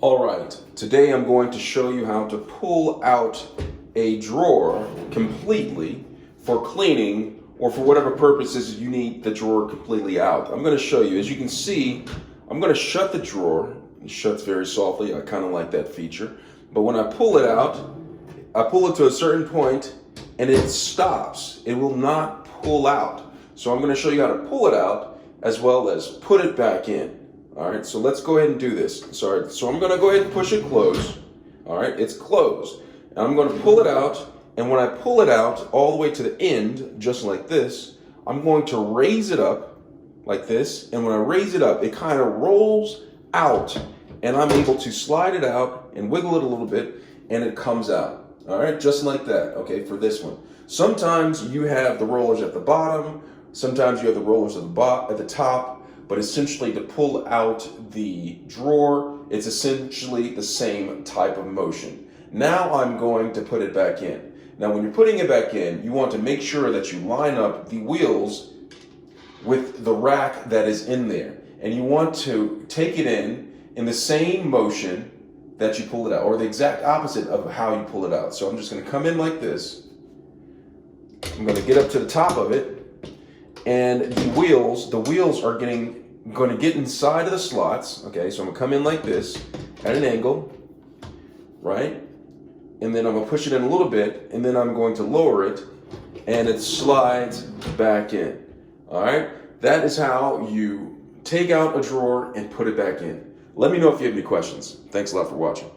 All right, today I'm going to show you how to pull out a drawer completely for cleaning or for whatever purposes you need the drawer completely out. I'm going to show you. As you can see, I'm going to shut the drawer. It shuts very softly. I kind of like that feature. But when I pull it out, I pull it to a certain point and it stops. It will not pull out. So I'm going to show you how to pull it out as well as put it back in. All right, so let's go ahead and do this. So I'm going to go ahead and push it closed. All right, it's closed. And I'm going to pull it out. And when I pull it out all the way to the end, just like this, I'm going to raise it up like this. And when I raise it up, it kind of rolls out. And I'm able to slide it out and wiggle it a little bit. And it comes out. All right, just like that. Okay, for this one. Sometimes you have the rollers at the bottom. Sometimes you have the rollers at the top. But essentially, to pull out the drawer, it's essentially the same type of motion. Now I'm going to put it back in. Now when you're putting it back in, you want to make sure that you line up the wheels with the rack that is in there. And you want to take it in the same motion that you pull it out, or the exact opposite of how you pull it out. So I'm just going to come in like this. I'm going to get up to the top of it. And the wheels are going to get inside of the slots. Okay, so I'm gonna come in like this at an angle, right? And then I'm gonna push it in a little bit, and then I'm going to lower it, and it slides back in. All right, that is how you take out a drawer and put it back in. Let me know if you have any questions. Thanks a lot for watching.